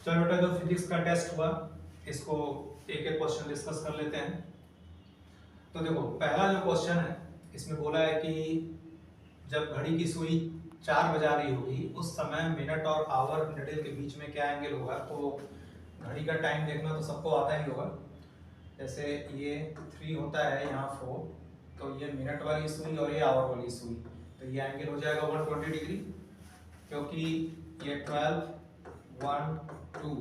चलो बेटा, जो फिजिक्स का टेस्ट हुआ इसको एक एक क्वेश्चन डिस्कस कर लेते हैं। तो देखो, पहला जो क्वेश्चन है इसमें बोला है कि जब घड़ी की सुई 4 बजा रही होगी उस समय मिनट और आवर निडल के बीच में क्या एंगल होगा। तो घड़ी का टाइम देखना तो सबको आता ही होगा। जैसे ये 3 होता है, यहाँ 4, तो ये मिनट वाली सुई और ये आवर वाली सुई, तो ये एंगल हो जाएगा 120 डिग्री, क्योंकि ये 12, 1, 2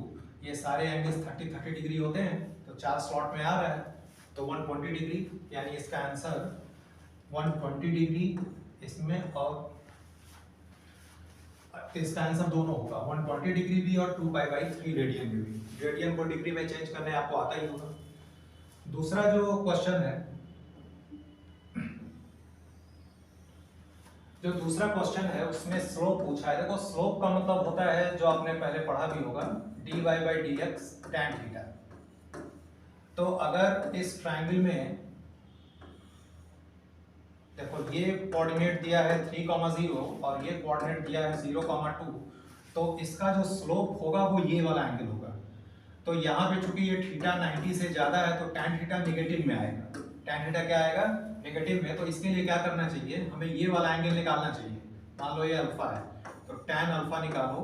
ये सारे एंगल्स 30-30 डिग्री होते हैं, तो 4 स्लॉट में आ रहा है तो 120 डिग्री, यानी इसका आंसर 120 डिग्री इसमें, और इसका आंसर दोनों होगा 120 डिग्री भी और 2π/3 रेडियन में भी। रेडियन को डिग्री में चेंज करने आपको आता ही होगा। दूसरा जो क्वेश्चन है, जो दूसरा क्वेश्चन है उसमें स्लोप पूछा है। देखो, स्लोप का मतलब होता है, जो आपने पहले पढ़ा भी होगा, dy/dx tan थीटा। तो अगर इस ट्रायंगल में देखो, ये कोऑर्डिनेट दिया है 3,0 और ये कोऑर्डिनेट दिया है 0,2, तो इसका जो स्लोप होगा वो ये वाला एंगल होगा। तो यहाँ पे चूंकि ये थीटा 90 से ज्यादा है तो tan थीटा नेगेटिव में आएगा। tan थीटा क्या आएगा? नेगेटिव में। तो इसके लिए क्या करना चाहिए, हमें ये वाला एंगल निकालना चाहिए। मान लो ये अल्फा है, तो tan अल्फा निकालो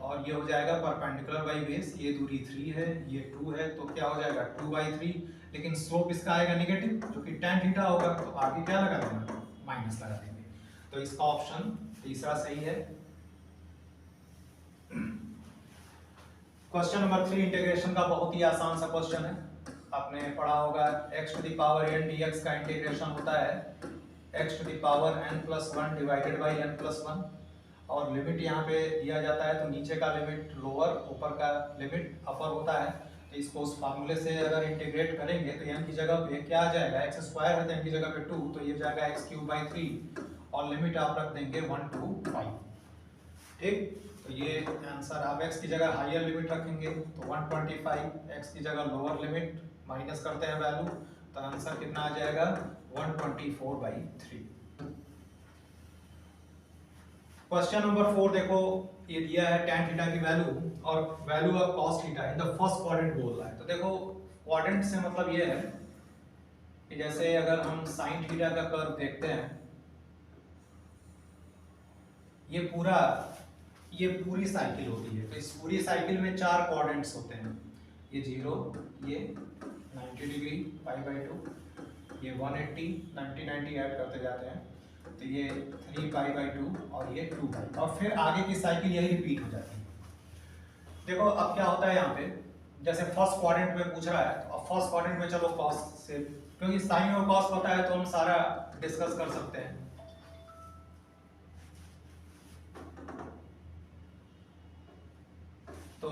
और ये हो जाएगा परपेंडिकुलर बाई बेस। ये दूरी 3 है, ये 2 है, तो क्या हो जाएगा 2/3। लेकिन स्लोप इसका आएगा नेगेटिव, जो कि tan थीटा होगा, तो आगे क्या लगा देना, माइनस लगा देंगे। तो इसका ऑप्शन तीसरा सही है। क्वेश्चन नंबर 3 इंटीग्रेशन का बहुत ही आसान सा क्वेश्चन है। आपने पढ़ा होगा x⁴n dx का इंटीग्रेशन होता है x⁴n+1 डिवाइडेड बाई n+1, और लिमिट यहाँ पे दिया जाता है तो नीचे का लिमिट लोअर, ऊपर का लिमिट अपर होता है। तो इसको उस फार्मूले से अगर इंटीग्रेट करेंगे तो n की जगह पे क्या आ जाएगा, x² है तो n की जगह पे 2, तो ये जाएगा x³ और लिमिट आप रख देंगे 1 to 5। ठीक, तो ये आंसर, आप x की जगह हायर लिमिट रखेंगे तो 125, x की जगह लोअर लिमिट माइनस करते हैं वैल्यू, तो आंसर कितना आ जाएगा 124/3। क्वेश्चन नंबर 4 देखो, ये दिया है tan थीटा की वैल्यू और value of cos theta in the first quadrant बोल रहा है। तो देखो, क्वाड्रेंट से मतलब ये है कि जैसे अगर हम sin थीटा का कर्व देखते हैं, ये पूरी साइकिल होती है। तो इस पूरी साइकिल में 4 क्वाड्रेंट्स होते हैं, ये 0, ये 90 डिग्री π/2, ये 180, 90 90 ऐड करते जाते हैं, तो ये 3π/2 और ये 2π, और फिर आगे की साइकिल यही रिपीट हो जाती है। देखो अब क्या होता है यहाँ पे, जैसे फर्स्ट क्वाड्रेंट में पूछ रहा है, तो अब फर्स्ट क्वाड्रेंट में चलो cos से, क्योंकि साइन और cos पता है तो हम सारा डिस्कस कर सकते हैं। तो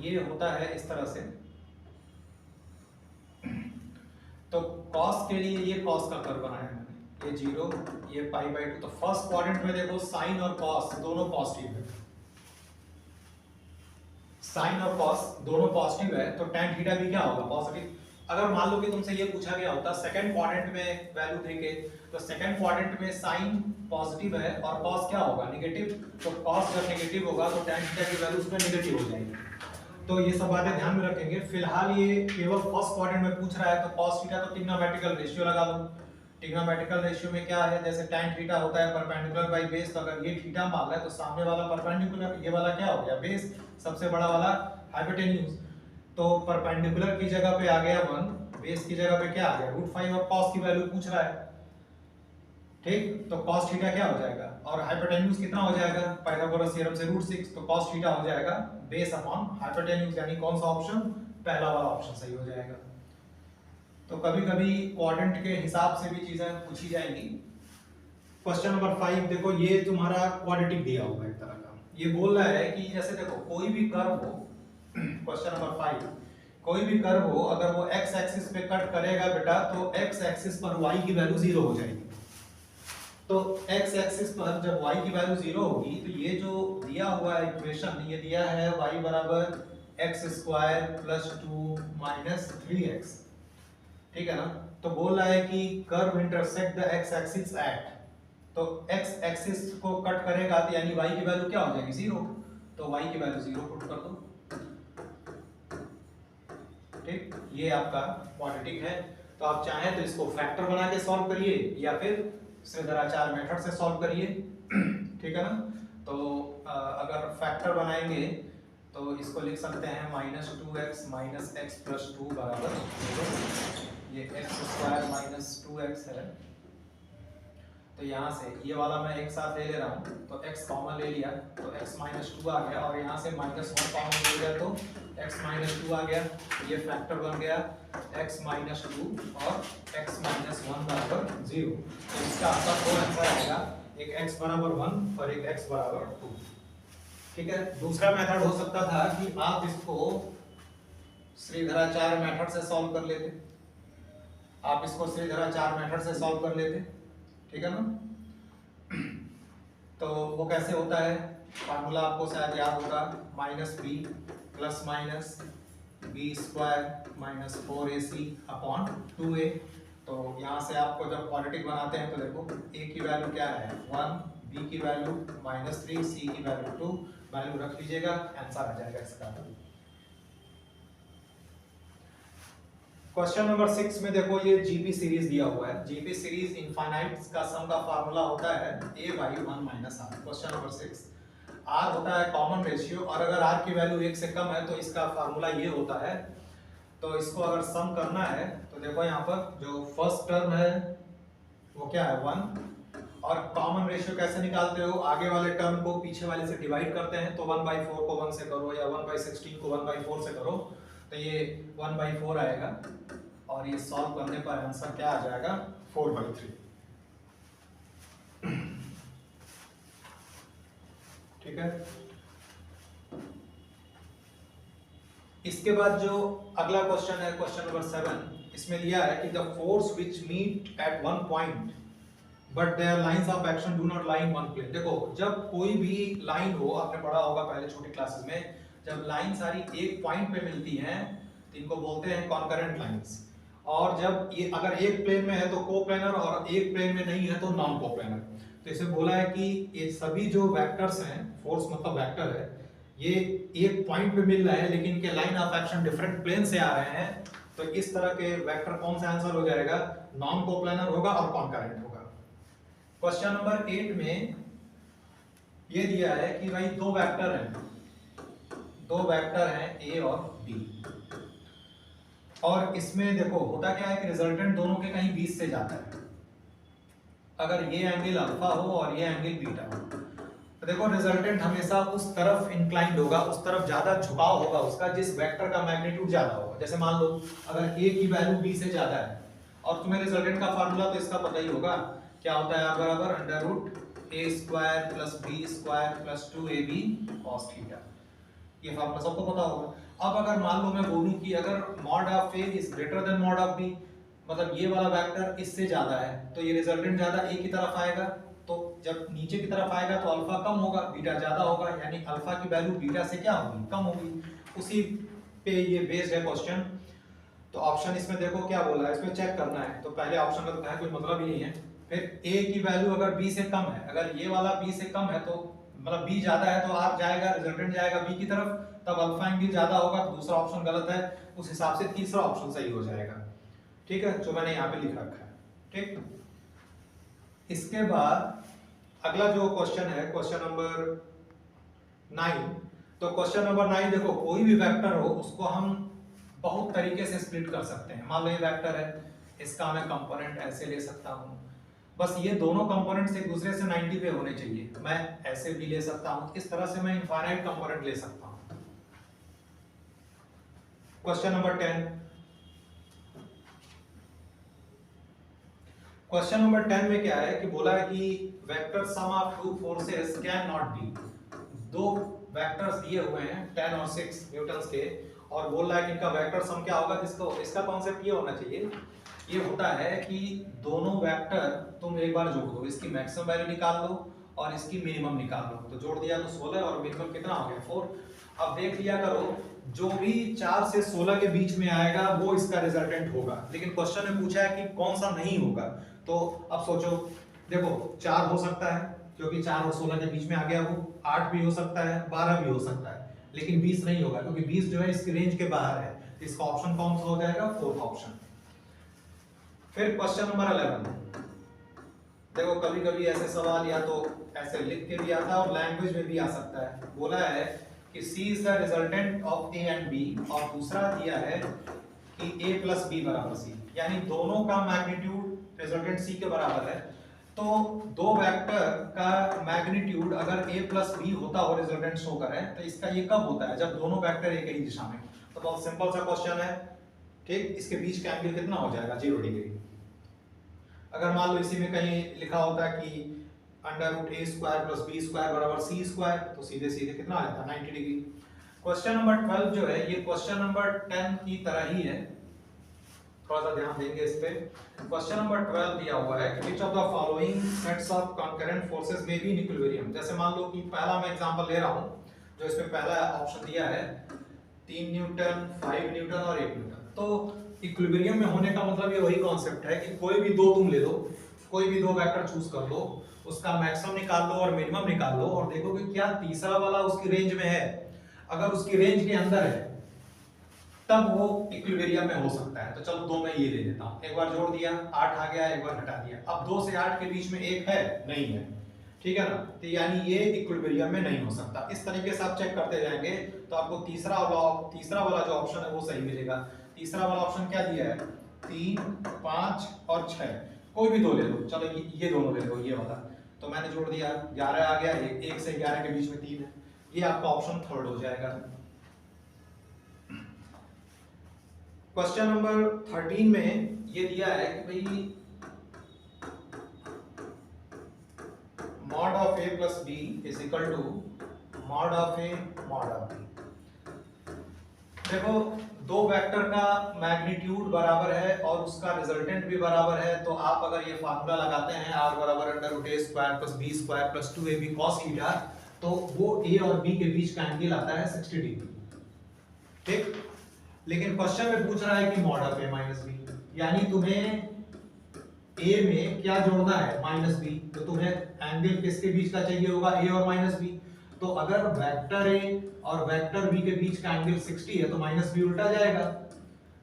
ये होता है इस तरह से, तो cos के लिए ये cos का कर्व बनाया है मैंने, ये 0, ये π/2। तो फर्स्ट क्वाड्रेंट में देखो साइन और cos दोनों पॉजिटिव है, साइन और cos दोनों पॉजिटिव है, तो tan थीटा भी क्या होगा, पॉजिटिव। अगर मान लो कि तुमसे ये पूछा गया होता सेकंड क्वाड्रेंट में वैल्यू देके, तो सेकंड क्वाड्रेंट में साइन पॉजिटिव है और cos क्या होगा, नेगेटिव। तो cos जब नेगेटिव होगा तो tan थीटा की वैल्यू उसमें नेगेटिव हो जाएगी। तो ये सब बातें ध्यान में रखेंगे। फिलहाल ये केवल फर्स्ट क्वाड्रेंट में पूछ रहा है, तो cos थीटा तो ट्रिग्नोमेट्रिकल रेशियो लगा लो। ट्रिग्नोमेट्रिकल रेशियो में क्या है, जैसे tan थीटा होता है परपेंडिकुलर बाई बेस, तो अगर ये थीटा मान रहा है तो सामने वाला परपेंडिकुलर, ये वाला क्या हो गया बेस, सबसे बड़ा वाला हाइपोटेन्यूज। तो परपेंडिकुलर की जगह पे आ गया 1, बेस की जगह पे क्या आ गया √5, और cos की वैल्यू पूछ रहा है। ठीक, तो cos थीटा क्या हो जाएगा, और हाइपोटेन्यूज कितना हो जाएगा, पाइथागोरस थ्योरम से √6, तो cos थीटा हो जाएगा बेस अपॉन हाइपोटेन्यूज, यानी कौन सा ऑप्शन, पहला वाला ऑप्शन सही हो जाएगा। तो कभी कभी क्वाड्रेंट के हिसाब से भी चीजें पूछी जाएंगी। क्वेश्चन नंबर 5 देखो, ये तुम्हारा क्वाड्रेटिक दिया होगा एक तरह का। ये बोल रहा है कि जैसे देखो कोई भी कर्व हो, क्वेश्चन नंबर 5, कोई भी कर्व हो, अगर वो x एक्सिस पे कट करेगा बेटा, तो x एक्सिस पर y की वैल्यू 0 हो जाएगी। तो x एक्सिस पर जब y की वैल्यू 0 होगी, तो ये जो दिया हुआ है इक्वेशन, ये दिया है y बराबर x² + 2 - 3x, ठीक है ना। तो बोल रहा है कि curve intersect the x axis at, तो x एक्सिस को कट करेगा तो यानी y की वैल्यू क्या हो जाएगी 0, तो y की वैल्यू 0 पुट कर दो। ठीक, ये आपका क्वाड्रेटिक है। तो आप चाहें तो इसको फैक्टर बना के सॉल्व करिए या फिर श्रीधराचार्य मेथड से सॉल्व करिए। ठीक है ना। तो अगर फैक्टर बनाएंगे तो इसको लिख सकते हैं -2x - x + 2 बराबर 0। ये x² - 2x है। तो यहाँ से ये वाला मैं एक साथ ले रहा हूँ, तो x कॉमन ले लिया तो x - 2 आ गया, और यहाँ से -1 कॉमन ले लिया तो x - 2 आ गया। ये फैक्टर बन गया x - 2 और x - 1 बराबर 0। तो इसका आपका दो आंसर आएगा, एक x बराबर 1 और एक x बराबर 2। ठीक है। दूसरा मेथड हो सकता था कि आप इसको श्रीधराचार्य मेथड से सॉल्व कर लेते, आप इसको श्रीधराचार्य मेथड से सॉल्व कर लेते। ठीक है ना। तो वो कैसे होता है, फार्मूला आपको शायद याद होगा, -b ± b² - 4ac upon 2a। तो यहाँ से आपको जब क्वाड्रेटिक बनाते हैं तो देखो a की वैल्यू क्या है 1, b की वैल्यू -3, c की वैल्यू 2, वैल्यू रख लीजिएगा, आंसर आ जाएगा इसका। क्वेश्चन नंबर 6 में देखो ये जीपी सीरीज दिया हुआ है। जीपी सीरीज इनफाइनाइट का सम का फार्मूला होता है a/1 - r। Question number 6 r होता है कॉमन रेशियो, और अगर r की वैल्यू 1 से कम है तो इसका फार्मूला ये होता है। तो इसको अगर सम करना है तो देखो यहाँ पर जो फर्स्ट टर्म है वो क्या है 1, और कॉमन रेशियो कैसे निकालते हो, आगे वाले टर्म को पीछे वाले से डिवाइड करते हैं। तो 1/4 को 1 से करो या 1/16 को 1/4 से करो, तो ये 1/4 आएगा, और ये सॉल्व करने पर आंसर क्या आ जाएगा 4/3। ठीक है। इसके बाद जो अगला क्वेश्चन है, क्वेश्चन नंबर 7, इसमें लिया है कि the force which meet at one point but their lines of action do not lie in one plane. देखो जब कोई भी लाइन हो, आपने पढ़ा होगा पहले छोटी क्लासेस में, जब लाइन सारी एक पॉइंट पे मिलती हैं तो इनको बोलते हैं कॉन्करेंट लाइंस। और जब ये अगर एक प्लेन में है तो कोप्लेनर, और एक प्लेन में नहीं है तो नॉन कोप्लेनर। तो इसे बोला है कि ये सभी जो वेक्टर्स हैं, फोर्स मतलब वेक्टर है, ये एक पॉइंट पे मिल रहा है लेकिन इनके line of action different plane से आ रहे हैं। तो इस तरह के वेक्टर कौन सा आंसर हो जाएगा, नॉन कोप्लेनर होगा और कॉन्करेंट होगा। क्वेश्चन नंबर 8 में ये दिया है कि भाई दो वेक्टर हैं a और b, और इसमें देखो होता क्या है कि रिजल्टेंट दोनों के कहीं बीच से जाता है। अगर ये एंगल अल्फा हो और ये एंगल बीटा हो, तो देखो रिजल्टेंट हमेशा उस तरफ इंक्लाइंड होगा, उस तरफ ज्यादा झुकाव होगा उसका जिस वेक्टर का मैग्नीट्यूड ज्यादा होगा। जैसे मान लो अगर a की वैल्यू b से ज्यादा है, और तुम्हें रिजल्टेंट का फार्मूला तो इसका पता ही होगा, क्या होता है r बराबर √a² + b² + 2ab cos theta. ये फार्मूला सबको पता होगा। अब अगर मान लो मैं बोलूं कि अगर mod of a is greater than mod of b, मतलब ये वाला वेक्टर इससे ज्यादा है, तो ये रिजल्टेंट ज्यादा a की तरफ आएगा। तो जब नीचे की तरफ आएगा तो अल्फा कम होगा, बीटा ज्यादा होगा, यानी अल्फा की वैल्यू बीटा से क्या होगी, कम होगी। उसी पे ये बेस्ड है क्वेश्चन। तो ऑप्शन इसमें देखो क्या बोला है, इसमें चेक करना है। तो पहले ऑप्शन का तो है कोई मतलब ही नहीं है। फिर a की वैल्यू अगर b से कम है, अगर ये वाला b से कम है तो मतलब b ज्यादा है तो r जाएगा, रिजल्टेंट जाएगा b की तरफ, तब अल्फा एंगल ज्यादा होगा, तो दूसरा ऑप्शन गलत है। उस हिसाब से तीसरा ऑप्शन सही हो जाएगा। ठीक है, जो मैंने यहाँ पे लिख रखा है। ठीक। इसके बाद अगला जो क्वेश्चन है क्वेश्चन नंबर 9। तो क्वेश्चन नंबर 9 देखो, कोई भी वेक्टर हो उसको हम बहुत तरीके से स्प्लिट कर सकते हैं। मान लो ये वेक्टर है, इसका मैं कंपोनेंट ऐसे ले सकता हूँ, बस ये दोनों कंपोनेंट्स एक दूसरे से 90 पे होने चाहिए। मैं ऐसे भी ले सकता हूँ, इस तरह से मैं इनफाइनाइट कंपोनेंट ले सकता हूँ। Question number 10। क्वेश्चन नंबर 10 में क्या है कि बोला है कि vector sum of two forces can not be. दो वेक्टर्स दिए हुए हैं 10 और 6 न्यूटन्स के, और बोल रहा है कि इनका वेक्टर सम क्या होगा। जिसको इसका कॉन्सेप्ट ये होना चाहिए, ये होता है कि दोनों वेक्टर तुम एक बार जोड़ दो, इसकी मैक्सिमम वैल्यू निकाल लो और इसकी मिनिमम निकाल लो। तो जोड़ दिया तो 16 और मिनिमम कितना हो गया 4। अब देख लिया करो, जो भी 4 से 16 के बीच में आएगा वो इसका रिजल्टेंट होगा। लेकिन क्वेश्चन में पूछा है कि कौन सा नहीं होगा। तो अब सोचो, देखो 4 हो सकता है क्योंकि 4 और 16 के बीच में आ गया वो, 8 भी हो सकता है, 12 भी हो सकता है। लेकिन 20 नहीं होगा क्योंकि 20 जो है इसकी रेंज के बाहर है, तो इसका ऑप्शन कौन सा हो जाएगा, फोर्थ ऑप्शन। फिर क्वेश्चन नंबर 11, देखो कभी कभी ऐसे सवाल या तो ऐसे लिख के भी आता है और लैंग्वेज में भी आ सकता है। बोला है कि C is the resultant of A and B, और दूसरा दिया है कि A प्लस B बराबर C, यानी दोनों का मैग्नीट्यूड रिजल्टेंट C के बराबर है। तो दो वेक्टर का मैग्नीट्यूड अगर A प्लस B होता हो रिजल्टेंट शो करे, तो इसका ये कब होता है, जब दोनों वेक्टर एक ही दिशा में। तो बहुत सिंपल सा क्वेश्चन है, ठीक। इसके बीच का एंगल कितना हो जाएगा, 0 डिग्री। अगर मान लो इसी में कहीं लिखा होता कि √a² + b² = c², तो सीधे सीधे कितना आ जाता, 90 डिग्री। क्वेश्चन नंबर 12 जो है ये क्वेश्चन नंबर 10 की तरह ही है, थोड़ा सा ध्यान देंगे इस पे। क्वेश्चन नंबर 12 दिया हुआ है कि which of the following sets of concurrent forces may be in equilibrium. जैसे मान लो कि पहला मैं एग्जांपल ले रहा हूं, जो इसमें पहला ऑप्शन दिया है 3 न्यूटन, 5 न्यूटन और 1 न्यूटन। तो इक्विलिब्रियम में होने का मतलब ये वही कॉन्सेप्ट है कि कोई भी दो तुम ले लो, कोई भी दो वेक्टर चूज कर लो, उसका मैक्सिमम निकाल लो और मिनिमम निकाल लो, और देखो कि क्या तीसरा वाला उसकी रेंज में है। अगर उसकी रेंज के अंदर है तब वो इक्विलिब्रियम में हो सकता है। तो चलो दो मैं ये ले लेता हूं, एक बार जोड़ दिया 8 आ गया, एक बार घटा दिया। अब 2 से 8 के बीच में 1 है, नहीं है, ठीक है ना, तो यानी ये इक्विलिब्रियम में नहीं हो सकता। इस तरीके से आप चेक करते जाएंगे तो आपको तीसरा वाला जो ऑप्शन है वो सही मिलेगा। तीसरा वाला ऑप्शन क्या दिया है, 3, 5 और 6, कोई भी दो ले लो। चलो ये दोनों ले लो, ये वाला, तो मैंने जोड़ दिया 11 आ गया, 1 से 11 के बीच में 3 है, ये आपका ऑप्शन थर्ड हो जाएगा। क्वेश्चन नंबर 13 में ये दिया है कि भाई mod of A plus B is equal to mod of A mod of B। देखो दो वेक्टर का मैग्नीट्यूड बराबर है और उसका रिजल्टेंट भी बराबर है, तो आप अगर ये फार्मूला लगाते हैं R √a² + b² + 2ab cos theta, तो वो A और B के बीच का एंगल आता है 60 डिग्री, ठीक। लेकिन क्वेश्चन में पूछ रहा है कि mod of A - b, यानी तुम्हें A में क्या जोड़ना है, -b, तो तुम्हें एंगल किसके बीच का चाहिए होगा, A और -b। तो अगर वेक्टर A और वेक्टर B के बीच का एंगल 60 है तो -b उल्टा जाएगा,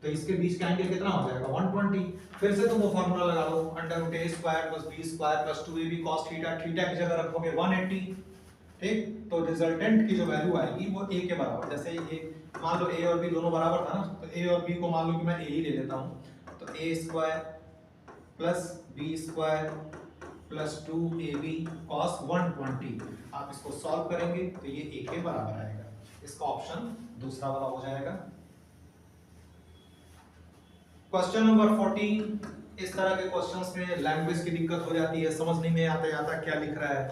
तो इसके बीच का एंगल कितना हो जाएगा, 120। फिर से तुम वो फार्मूला लगा लो, √a² + b² + 2ab cos theta, theta की जगह रखोगे 180, ठीक। तो रिजल्टेंट की जो वैल्यू आएगी वो A के बराबर, जैसे ये मान लो A और B दोनों बराबर था ना, तो A और B को मान लो कि मैं A ही ले लेता हूं, तो a² + b² + 2ab cos 120, आप इसको सॉल्व करेंगे तो ये A के बराबर आएगा। इसका ऑप्शन दूसरा वाला हो जाएगा। क्वेश्चन नंबर 14, इस तरह के क्वेश्चंस में लैंग्वेज की दिक्कत हो जाती है, समझ नहीं में आता क्या लिख रहा है।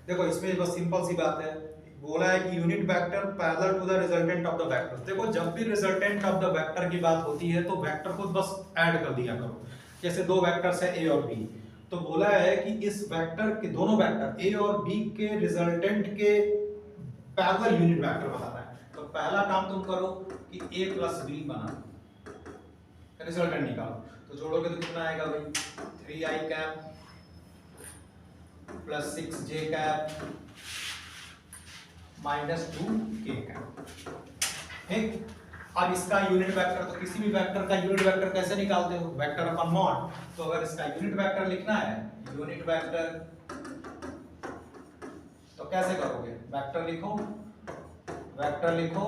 देखो इसमें बस सिंपल सी बात है, बोला है कि unit vector parallel to the resultant of the vector. देखो जब भी रिजल्टेंट ऑफ द वेक्टर की बात होती है तो वेक्टर को बस ऐड कर दिया करो। जैसे दो वेक्टर्स है A और B, तो बोला है कि इस वेक्टर के दोनों वेक्टर A और B के रिजल्टेंट के पैरेलल यूनिट वेक्टर बनाना है। तो पहला काम तुम करो कि A + B बना, रिजल्टेंट निकालो। तो जोड़ोगे तो कितना आएगा भाई, 3i + 6j -2k। ठीक। अब इसका यूनिट वेक्टर, तो किसी भी वेक्टर का यूनिट वेक्टर कैसे निकालते हो, वेक्टर अपन मॉड। तो अगर इसका यूनिट वेक्टर लिखना है, यूनिट वेक्टर, तो कैसे करोगे, वेक्टर लिखो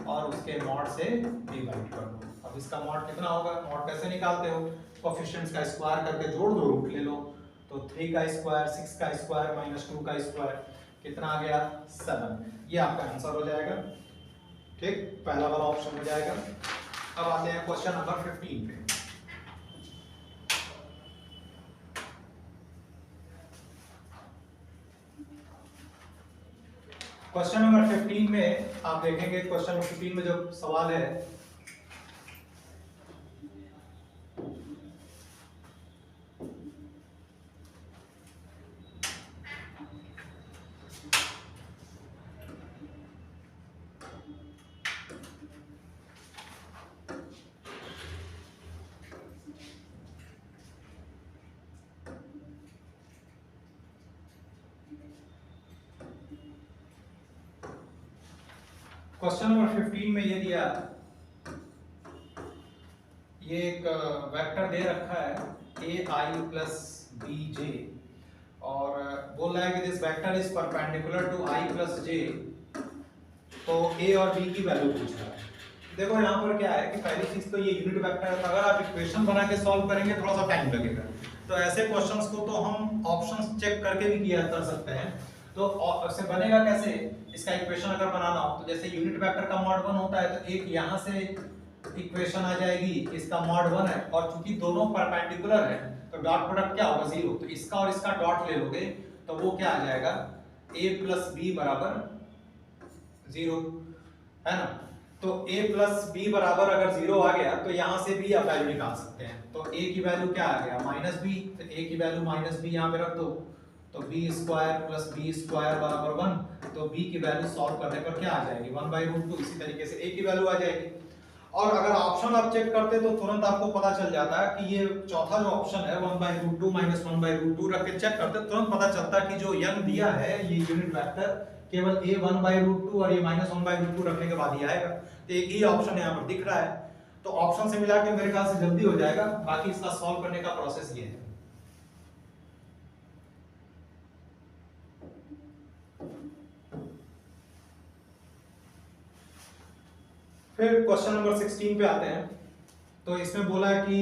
और उसके मॉड से डिवाइड कर दो। अब इसका मॉड कितना होगा, मॉड कैसे निकालते हो, कोएफिशिएंट्स का स्क्वायर करके जोड़ दो, रूट ले लो। तो 3 का स्क्वायर, 6 का स्क्वायर -2 का स्क्वायर, कितना आ गया, 7। ये आपका आंसर हो जाएगा, ठीक, पहला वाला ऑप्शन हो जाएगा। अब आते हैं क्वेश्चन नंबर 15 पे। क्वेश्चन नंबर 15 में आप देखेंगे, क्वेश्चन नंबर 15 में जो सवाल है, क्वेश्चन नंबर 15 में ये दिया, ये एक वेक्टर दे रखा है ए आई प्लस बी जे, और बोल रहा है कि this vector is perpendicular to I plus J, तो ए और बी की वैल्यू पूछ रहा है। देखो यहाँ पर क्या है कि पहली चीज तो ये यूनिट वेक्टर है, अगर आप इक्वेशन बना के सॉल्व करेंगे थोड़ा सा टाइम लगेगा, तो ऐसे क्वेश्चंस को तो हम ऑप्शंस चेक करके भी किया कर सकते हैं। तो इससे बनेगा कैसे, इसका इक्वेशन अगर बनाना हो तो जैसे यूनिट वेक्टर का मॉड 1 होता है, तो एक यहाँ से इक्वेशन आ जाएगी, इसका मॉड 1 है, और चूंकि दोनों परपेंडिकुलर है तो डॉट प्रोडक्ट क्या होगा 0, तो इसका और इसका डॉट ले लोगे तो वो क्या आ जाएगा a प्लस बी बराबर 0, है ना। तो a प्लस बी बराबर अगर 0 आ गया तो यहाँ से भी आप वैल्यू निकाल सकते हैं। तो a की वैल्यू क्या आ गया माइनस बी, तो a की वैल्यू माइनस बी यहाँ पे रख दो, तो b square plus b square बराबर 1, तो b की वैल्यू सॉल्व करने पर क्या आ जाएगी 1/√2। इसी तरीके से a की वैल्यू आ जाएगी। और अगर ऑप्शन आप चेक करते तो तुरंत आपको पता चल जाता है कि ये चौथा जो ऑप्शन है 1/√2 माइनस 1/√2 रख के चेक करते तुरंत पता चलता है कि जो यंग दिया है ये यूनिट वेक्टर केवल a 1/√2 और ये माइनस 1/√2 रखने के बाद ही आएगा। तो एक ही ऑप्शन यहाँ पर दिख रहा है, तो ऑप्शन से मिला के मेरे ख्याल से जल्दी हो जाएगा, बाकी इसका सॉल्व करने का प्रोसेस ये है। फिर क्वेश्चन नंबर 16 पे आते हैं। तो इसमें बोला कि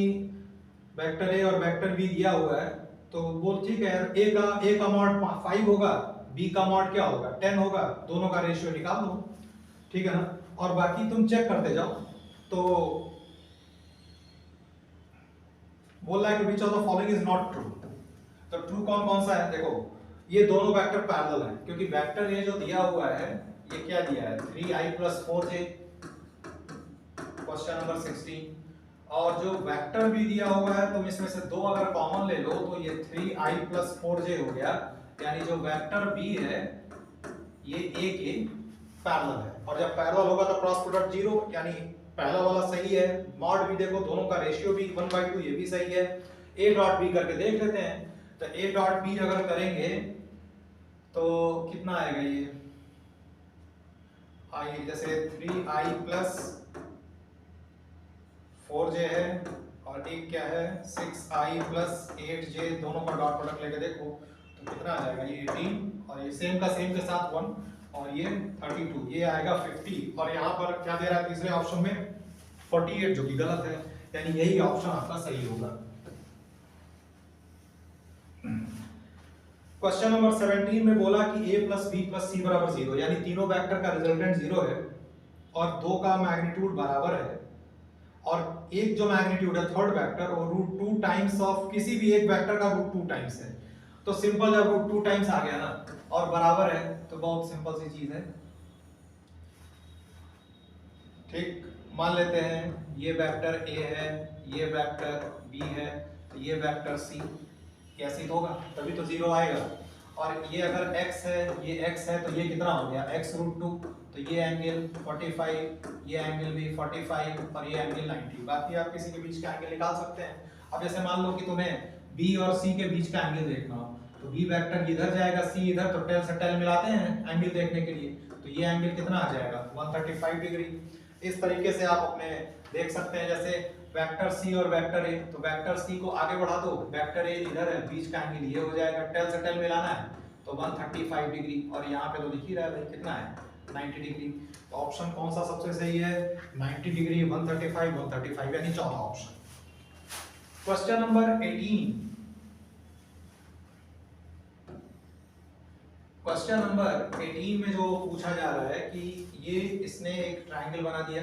वेक्टर ए और वेक्टर बी दिया हुआ है, तो बोल ठीक है यार, ए का मॉड 5 होगा, बी का मॉड क्या होगा 10 होगा, दोनों का रेशियो निकाल लो, ठीक है ना। और बाकी तुम चेक करते जाओ। तो बोल रहा है कि which of the following is not true, तो ट्रू कौन कौन सा है, देखो ये दोनों वेक्टर पैरेलल हैं, क्योंकि वेक्टर ए जो दिया हुआ है ये क्या दिया है 3i + 4j, क्वेश्चन नंबर 16। और जो वेक्टर भी दिया हुआ है तुम इसमें से दो अगर कॉमन ले लो तो ये 3i + 4j हो गया, यानी जो वेक्टर बी है ये a के पैरेलल है, और जब पैरेलल होगा तो क्रॉस प्रोडक्ट 0, यानी पहला वाला सही है। मॉड भी देखो दोनों का रेशियो भी 1/2 ये भी सही है। a डॉट b करके देख लेते हैं, तो a डॉट b अगर करेंगे तो कितना आएगा, ये i जैसे 3i + 4j है, और एक क्या है 6i + 8j, दोनों का डॉट प्रोडक्ट लेके देखो तो कितना आ जाएगा, ये 18 और ये सेम का सेम के साथ 1 और ये 32, ये आएगा 50, और यहाँ पर क्या दे रहा है तीसरे ऑप्शन में 48, जो कि गलत है, यानी यही ऑप्शन आपका सही होगा। क्वेश्चन नंबर 17 में बोला कि a + b + c = 0, यानी तीनों वेक्टर का रिजल्टेंट 0 है और दो का मैग्नीट्यूड बराबर है, और एक जो मैग्नीट्यूड है थर्ड वेक्टर वो √2 टाइम्स ऑफ किसी भी एक वेक्टर का √2 टाइम्स है। तो सिंपल, जब √2 टाइम्स आ गया ना और बराबर है तो बहुत सिंपल सी चीज है, ठीक। मान लेते हैं ये वेक्टर a है, ये वेक्टर b है, तो ये वेक्टर c कैसे होगा, तभी तो 0 आएगा। और ये अगर x है, ये x है, तो ये कितना हो गया x √2, तो ये एंगल 45, ये एंगल भी 45 और ये एंगल 90। बाकी आप किसी के बीच का एंगल निकाल सकते हैं। अब जैसे मान लो कि तुम्हें b और c के बीच का एंगल देखना हो, तो b वेक्टर इधर जाएगा, c इधर, तो टेल से टेल मिलाते हैं एंगल देखने के लिए, तो ये एंगल कितना आ जाएगा 135 डिग्री। इस तरीके से आप अपने देख सकते हैं, जैसे वेक्टर c और वेक्टर a, तो वेक्टर c को आगे बढ़ा दो, वेक्टर a इधर है, बीच का एंगल ये हो जाएगा, टेल से टेल मिलाना है तो 135 डिग्री, और यहाँ पे तो दिख ही रहा है भाई कितना है 90 डिग्री। तो ऑप्शन कौन सा सबसे सही है 90 डिग्री 135, यानी चौथा option. Question number 18, question number 18 में जो पूछा जा रहा है कि ये इसने एक ट्रायंगल बना दिया,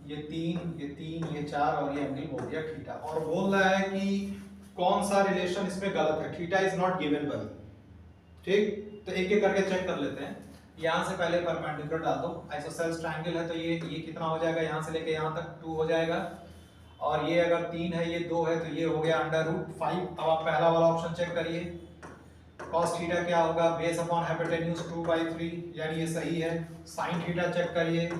ये 3, ये 4 और ये एंगल हो गया थीटा, और बोल रहा है कि कौन सा रिलेशन इसमें गलत है, theta is not given by, ठीक। तो एक एक करके चेक कर लेते हैं। यहाँ से पहले परपेंडिकुलर डाल दो, आइसोसेलेस ट्रायंगल है तो ये कितना हो जाएगा, यहाँ से लेके यहाँ तक 2 हो जाएगा, और ये अगर 3 है, ये 2 है, तो ये हो गया √5। अब आप पहला वाला ऑप्शन चेक करिए, cos थीटा क्या होगा बेस अपॉन हाइपोटेन्यूज 2/3, यानी ये सही है। sin थीटा चेक करिए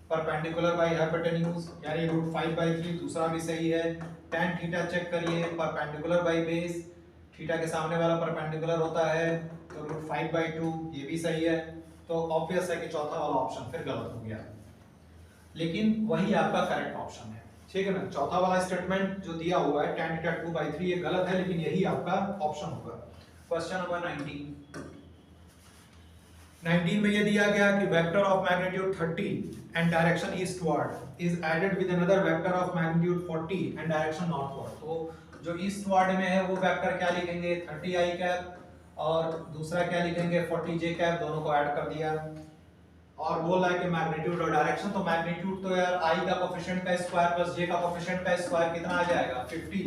परपेंडिकुलर बाय हाइपोटेन्यूज, यानी √5/3, दूसरा भी सही है। tan थीटा चेक करिए परपेंडिकुलर बाय बेस, थीटा के सामने वाला परपेंडिकुलर होता है तो √5/2, ये भी सही है। तो ऑब्वियस है कि चौथा वाला ऑप्शन फिर गलत हो गया, लेकिन वही आपका करेक्ट ऑप्शन है, ठीक है ना। चौथा वाला स्टेटमेंट जो दिया हुआ है tan थीटा 2/3 ये गलत है, लेकिन यही आपका ऑप्शन होगा। क्वेश्चन नंबर 19 में ये दिया गया कि vector of magnitude 30 and direction eastward is added with another vector of magnitude 40 and direction northward. तो जो ईस्टवर्ड में है वो वेक्टर क्या लिखेंगे 30 i कैप, और दूसरा क्या लिखेंगे 40 j कैप, दोनों को ऐड कर दिया। और बोल रहा है कि मैग्नीट्यूड और डायरेक्शन, तो मैग्नीट्यूड तो यार i का कोफिशिएंट का स्क्वायर प्लस j का कोफिशिएंट का स्क्वायर कितना आ जाएगा 50।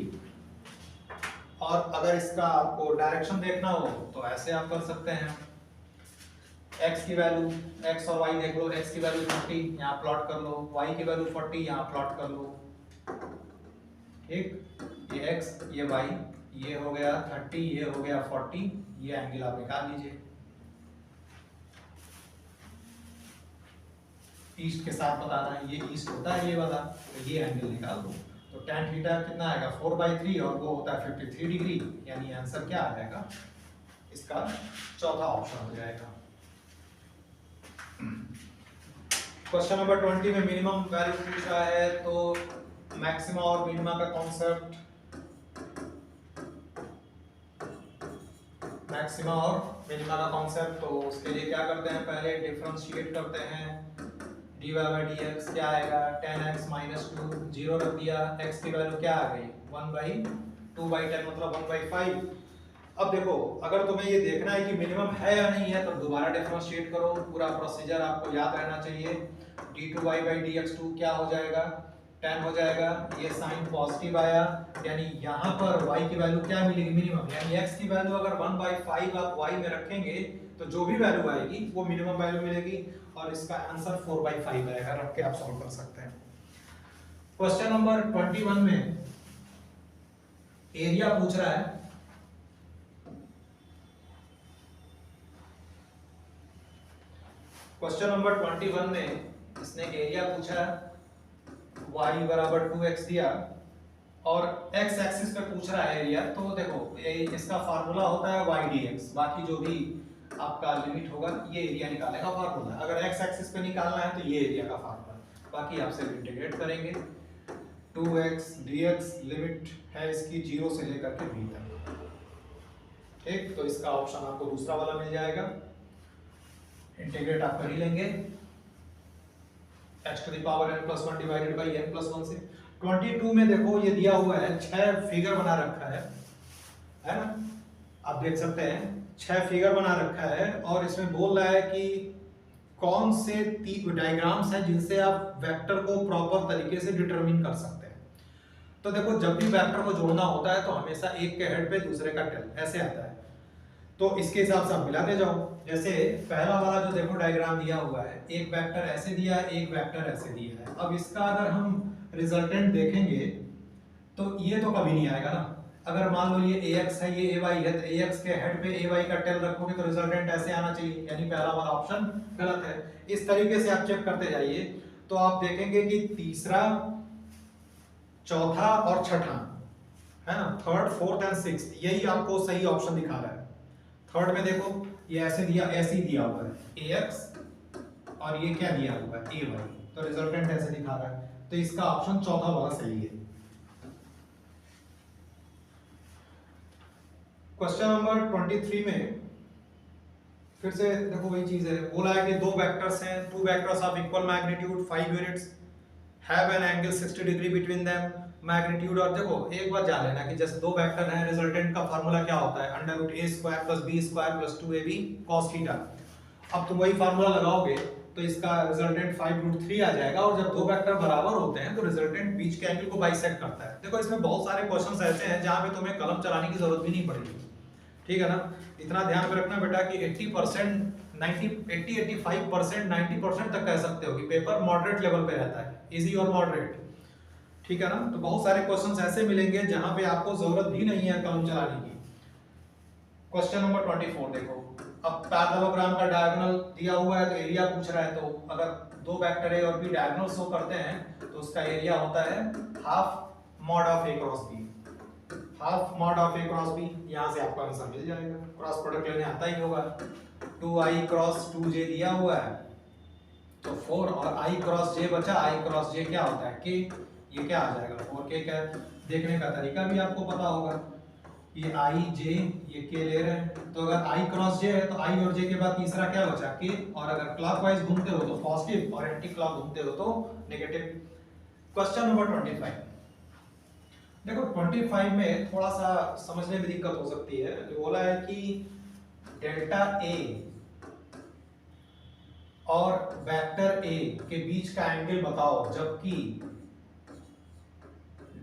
और अगर इसका आपको डायरेक्शन देखना हो तो ऐसे आप कर सकते हैं, x की वैल्यू x और y देख लो, x की वैल्यू 30 यहाँ प्लॉट कर लो, y की वैल्यू 40 यहाँ प्लॉट कर लो, ठीक। ये x ये y ये हो गया 30 ये हो गया 40, ये एंगल आप निकाल लीजिए ईस्ट के साथ बताना है, ये ईस्ट होता है ये वाला, तो ये एंगल निकाल दो। तो tan थीटा कितना आएगा 4/3 और वो होता है 53 डिग्री, यानी आंसर क्या आ जाएगा इसका चौथा ऑप्शन हो जाएगा। क्वेश्चन नंबर 20 में मिनिमम वैल्यू पूछा है, तो मैक्सिमा और मिनिमा का कॉन्सेप्ट, मैक्सिमा और मिनिमा का कॉन्सेप्ट, तो उसके लिए क्या करते हैं पहले डिफरेंशिएट करते हैं, dy/dx क्या आएगा tan x - 2 0 रख दिया, x की वैल्यू क्या आ गई 1/2/10 मतलब 1/5। अब देखो अगर तुम्हें ये देखना है कि मिनिमम है या नहीं है तो दोबारा डिफरेंशिएट करो, पूरा प्रोसीजर आपको याद रहना चाहिए। d2y/dx2 क्या हो जाएगा 10 हो जाएगा, ये साइन पॉजिटिव आया, यानी यहाँ पर y की वैल्यू क्या मिलेगी मिनिमम, यानी x की वैल्यू अगर 1/5 आप y में रखेंगे तो जो भी वैल्यू आएगी वो मिनिमम वैल्यू मिलेगी, और इसका आंसर 4/5 आएगा, रख के आप सॉल्व कर सकते हैं। क्वेश्चन नंबर 21 में एरिया पूछ रहा है, क्वेश्चन नंबर 21 में इसने एरिया पूछा, y बराबर 2x दिया और x एक्सिस पे पूछ रहा है एरिया, तो देखो इसका फार्मूला होता है y dx, बाकी जो भी आपका लिमिट होगा ये एरिया निकालने का फार्मूला है। अगर x एक्सिस पे निकालना है तो ये एरिया का फार्मूला, बाकी आप सिर्फ इंटीग्रेट करेंगे। 2x dx लिमिट है इसकी 0 से लेकर के b तक, ठीक। तो इसका ऑप्शन आपको दूसरा वाला मिल जाएगा, इंटीग्रेट आप कर ही लेंगे x to the power n plus 1 divided by n plus 1 से। 22 में देखो ये दिया हुआ है 6 फिगर बना रखा है ना, आप देख सकते हैं 6 फिगर बना रखा है, और इसमें बोल रहा है कि कौन से डायग्राम्स हैं जिनसे आप वेक्टर को प्रॉपर तरीके से डिटरमिन कर सकते हैं। तो देखो जब भी वेक्टर को जोड़ना होता है तो हमेशा एक के हेड पे दूसरे का टेल ऐसे आता है, तो इसके हिसाब से आप मिलाते जाओ। जैसे पहला वाला जो देखो डायग्राम दिया हुआ है, एक वेक्टर ऐसे दिया है एक वेक्टर ऐसे दिया है, अब इसका अगर हम रिजल्टेंट देखेंगे तो ये तो कभी नहीं आएगा ना। अगर मान लो ये ax है ये ay है, तो ax के हेड पे ay का टेल रखोगे तो रिजल्टेंट ऐसे आना चाहिए, यानी पहला वाला ऑप्शन गलत है। इस तरीके से आप चेक करते जाइए तो आप देखेंगे कि तीसरा चौथा और छठा है ना, थर्ड फोर्थ एंड सिक्स्थ, यही आपको सही ऑप्शन दिखा रहा है। थर्ड में देखो ये ऐसे दिया, ऐसे ही दिया हुआ है ax और ये क्या दिया हुआ है ay, तो रिजल्टेंट ऐसे दिखा रहा है, तो इसका ऑप्शन चौथा वाला सही है। क्वेश्चन नंबर 23 में फिर से देखो वही चीज है, बोला है कि दो वेक्टर्स हैं, two vectors of equal magnitude 5 units have an angle 60 degree between them, magnitude. और देखो एक बात जान लेना कि जैसे दो वेक्टर हैं, रिजल्टेंट का फार्मूला क्या होता है √a² + b² + 2ab cos theta. अब तुम वही फार्मूला लगाओगे तो इसका रिजल्टेंट 5√3 आ जाएगा, और जब दो वेक्टर बराबर होते हैं तो रिजल्टेंट बीच के एंगल को बाइसेक्ट करता है। देखो इसमें बहुत सारे क्वेश्चंस ऐसे हैं जहां पे तुम्हें कलम चलाने की जरूरत भी नहीं पड़ेगी, ठीक है ना। इतना ध्यान में रखना बेटा कि 80%, 85%, 90% तक कह सकते हो कि पेपर मॉडरेट लेवल पे रहता है, इजी और मॉडरेट, ठीक है ना। तो बहुत सारे क्वेश्चंस ऐसे मिलेंगे जहां पे आपको जरूरत भी नहीं है कलम चलाने की। क्वेश्चन नंबर 24 देखो, अब पैरेललोग्राम का डायगोनल दिया हुआ है तो एरिया पूछ रहा है, तो अगर दो वेक्टर ए और बी डायगोनल शो करते हैं तो उसका एरिया होता है half mod of a cross b, half mod of a cross b. यहां से आपका आंसर मिल जाएगा, क्रॉस प्रोडक्ट लेने आता ही होगा। 2i क्रॉस 2j दिया हुआ है तो 4 और i क्रॉस j बचा, i क्रॉस j क्या होता है k, ये क्या आ जाएगा 4k। क्या देखने का तरीका भी आपको पता होगा, ये i j ये k ले रहे हैं, तो अगर i क्रॉस j है तो i और j के बाद तीसरा क्या बचा k, और अगर क्लॉकवाइज घूमते हो तो पॉजिटिव और एंटी क्लॉक घूमते हो तो नेगेटिव। Question number 25। देखो 25 में थोड़ा सा समझने में दिक्कत हो सकती है। जो बोला है कि डेल्टा a और वेक्टर a के बीच का एंगल बताओ, जबकि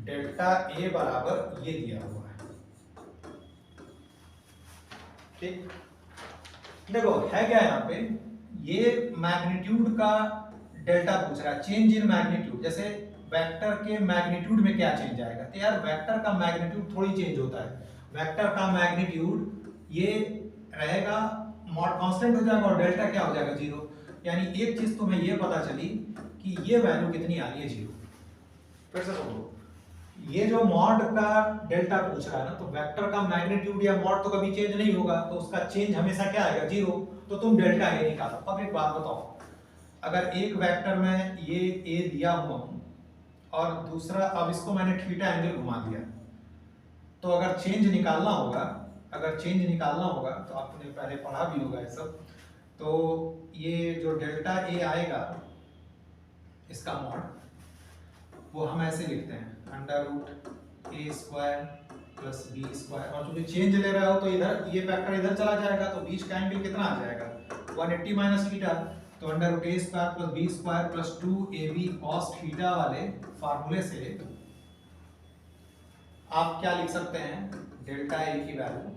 डेल्टा a बराबर ये दिया हुआ है। ठीक, देखो है क्या यहाँ पे, ये मैग्नीट्यूड का डेल्टा पूछ रहा है, चेंज इन मैग्नीट्यूड। जैसे वेक्टर के मैग्नीट्यूड में क्या चेंज आएगा, तो यार वेक्टर का मैग्नीट्यूड थोड़ी चेंज होता है। वेक्टर का मैग्नीट्यूड ये रहेगा, मॉड कांस्टेंट हो जाएगा और डेल्टा क्या हो जाएगा 0। यानी एक चीज तुम्हें ये पता चली कि ये वैल्यू कितनी आ रही है 0। फिर से समझो, ये जो मॉड का डेल्टा पूछ रहा है ना, तो वेक्टर का मैग्नीट्यूड या मॉड तो कभी चेंज नहीं होगा, तो उसका चेंज हमेशा क्या आएगा 0। तो तुम डेल्टा ए निकालो। अब एक बात बताओ, अगर एक वेक्टर में ये ए दिया हुआ हूं और दूसरा, अब इसको मैंने थीटा एंगल घुमा दिया, तो अगर चेंज निकालना होगा, तो आपने पहले पढ़ा भी होगा ये सब, तो ये जो डेल्टा ए आएगा इसका मॉड वो हम ऐसे लिखते हैं √a² प्लस b², और चूंकि चेंज ले रहा हो तो इधर ये फैक्टर इधर चला जाएगा, तो बीच का एंगल कितना आ जाएगा 180 माइनस थीटा। तो √a² plus b² plus 2ab cos theta वाले फार्मूले से आप क्या लिख सकते हैं, डेल्टा ए की वैल्यू,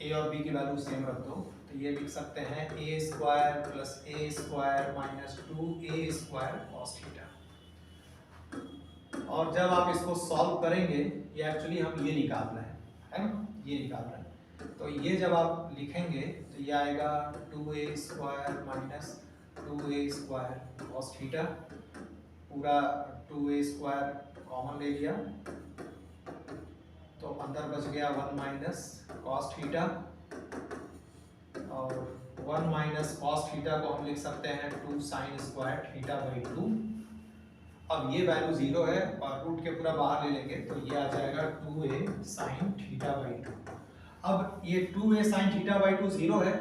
ए और बी की वैल्यू सेम रख दो, तो ये लिख सकते हैं a² plus a² minus 2a² cos theta. और जब आप इसको सॉल्व करेंगे, ये एक्चुअली हम ये निकाल रहे हैं, है ना, ये निकाल रहे हैं, तो ये जब आप लिखेंगे तो ये आएगा 2a² minus 2a² cos theta, पूरा 2a² कॉमन ले लिया तो अंदर बच गया 1 माइनस cos थीटा, और 1 माइनस cos थीटा को हम लिख सकते हैं 2 sin² थीटा बाई 2। अब ये वैल्यू 0 है और रूट के पूरा बाहर ले लेंगे तो ये आ जाएगा 2a sin थीटा बाई 2। अब ये 2a sin थीटा बाई 2 0 है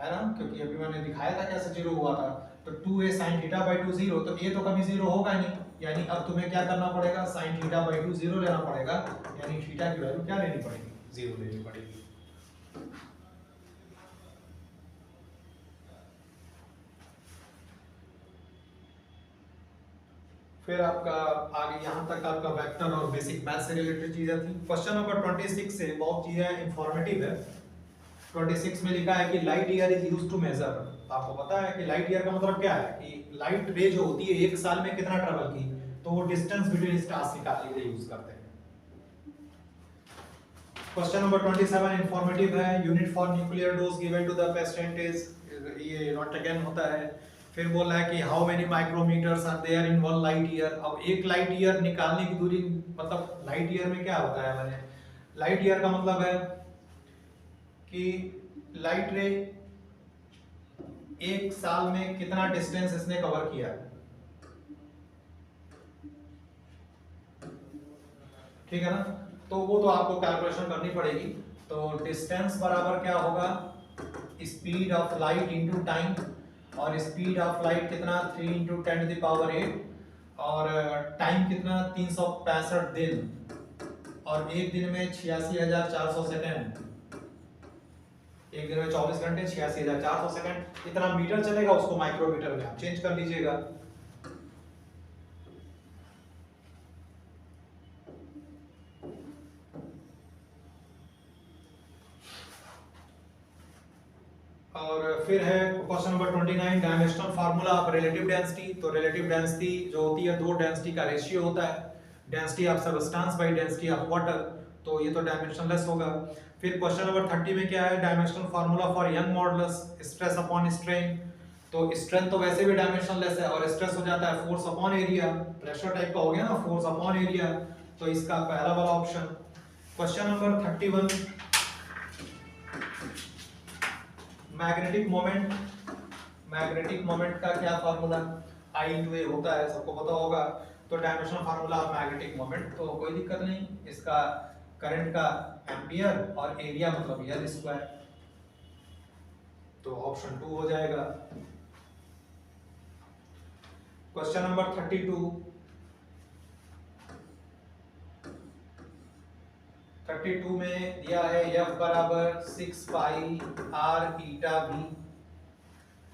ना, क्योंकि अभी मैंने दिखाया था कैसे 0 हुआ था। तो 2a sin थीटा बाई 2 0, तो a तो कभी 0 होगा नहीं, यानी अब तुम्हें क्या करना पड़ेगा, sin थीटा बाई 2 0 लेना पड़ेगा, यानी थीटा की वैल्यू क्या लेनी पड़ेगी, 0 लेनी पड़ेगी। फिर आपका आगे यहाँ तक आपका वेक्टर और बेसिक मैथ से रिलेटेड चीजें थी। क्वेश्चन नंबर 26 से बहुत चीजें इंफॉर्मेटिव है। 26 में लिखा है कि light year is used to measure. आपको पता है कि लाइट ईयर का मतलब क्या है, कि लाइट रे जो होती है एक साल में कितना ट्रेवल की, तो वो डिस्टेंस बिटवीन स्टार्स निकालने के लिए यूज करते हैं। क्वेश्चन नंबर 27 इंफॉर्मेटिव है। Unit for nuclear dose given to the patient is, ये नॉट अगेन होता है। फिर बोला है कि how many micrometers are there in 1 light year. अब एक लाइट ईयर निकालने की दूरी, मतलब लाइट ईयर में क्या होता है, मैंने लाइट ईयर का मतलब है कि लाइट रे एक साल में कितना डिस्टेंस इसने कवर किया, ठीक है ना। तो वो तो आपको कैलकुलेशन करनी पड़ेगी। तो डिस्टेंस बराबर क्या होगा, speed of light into time, और स्पीड ऑफ लाइट कितना 3 × 10⁸, और टाइम कितना 365 दिन, और एक दिन में 86,400 सेकेंड, एक दिन में 24 घंटे 86,400 सेकेंड। इतना मीटर चलेगा, उसको माइक्रोमीटर में आप चेंज कर लीजिएगा। और फिर है question number 29, dimensional formula of relative density. तो रिलेटिव डेंसिटी जो होती है, दो डेंसिटी का रेशियो होता है, density of substance by density of water, तो ये तो डायमेंशनलेस होगा। फिर क्वेश्चन नंबर 30 में क्या है, dimensional formula for young modulus stress upon strain. तो स्ट्रेंथ तो वैसे भी डायमेंशनलेस है, और स्ट्रेस हो जाता है force upon area, pressure type का हो गया ना, फोर्स अपॉन एरिया, तो इसका पहला वाला option. Question number 31 magnetic moment का क्या फार्मूला, आई इंटू ए होता है, सबको पता होगा। तो dimensional formula of magnetic moment, तो कोई दिक्कत नहीं, इसका करंट का एम्पियर और एरिया मतलब एल स्क्वायर, तो ऑप्शन 2 हो जाएगा। क्वेश्चन नंबर 32 में दिया है F बराबर 6 पाई r ईटा v,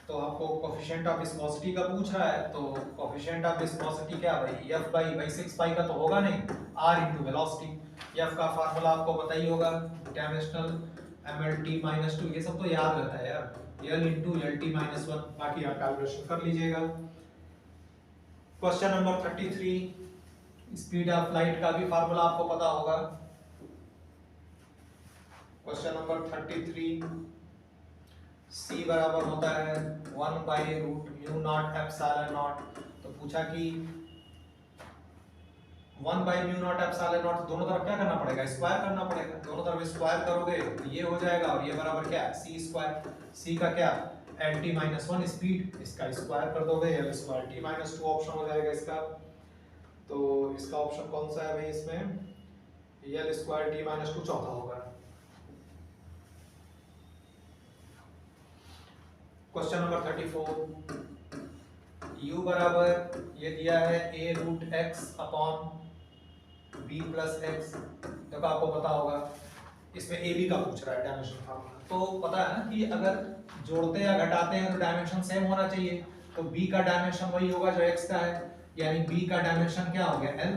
तो आपको कोफिशिएंट ऑफ विस्कोसिटी का पूछ रहा है, तो कोफिशिएंट ऑफ विस्कोसिटी क्या भाई, F बाई 6 पाई का तो होगा नहीं, r इनटू वेलोसिटी। F का फार्मूला आपको पता ही होगा, डायमेंशनल mlt-2, ये सब तो याद रहता है यार, L इनटू lt-1, बाकी आप कैलकुलेशन कर लीजिएगा। Question number 33, speed of light का भी फार्मूला आपको पता होगा। क्वेश्चन नंबर 33, c बराबर होता है 1 by root mu naught epsilon naught, तो पूछा कि 1 by mu naught epsilon naught, दोनों तरफ क्या करना पड़ेगा, स्क्वायर करना पड़ेगा, दोनों तरफ स्क्वायर करोगे तो ये हो जाएगा, और ये बराबर क्या है, c स्क्वायर, c का क्या lt-1 स्पीड, इसका स्क्वायर कर दोगे l स्क्वायर t-2 ऑप्शन हो जाएगा इसका। तो इसका ऑप्शन कौन सा है भाई, इसमें l स्क्वायर t-2 चौथा होगा। क्वेश्चन नंबर 34, u बराबर ये दिया है a root x upon b plus x, देखो आपको पता होगा, इसमें a b का पूछ रहा है डायमेंशन फार्मूला, तो पता है ना कि अगर जोड़ते या घटाते हैं तो डायमेंशन सेम होना चाहिए, तो b का डायमेंशन वही होगा जो x का है, यानी b का डायमेंशन क्या हो गया l।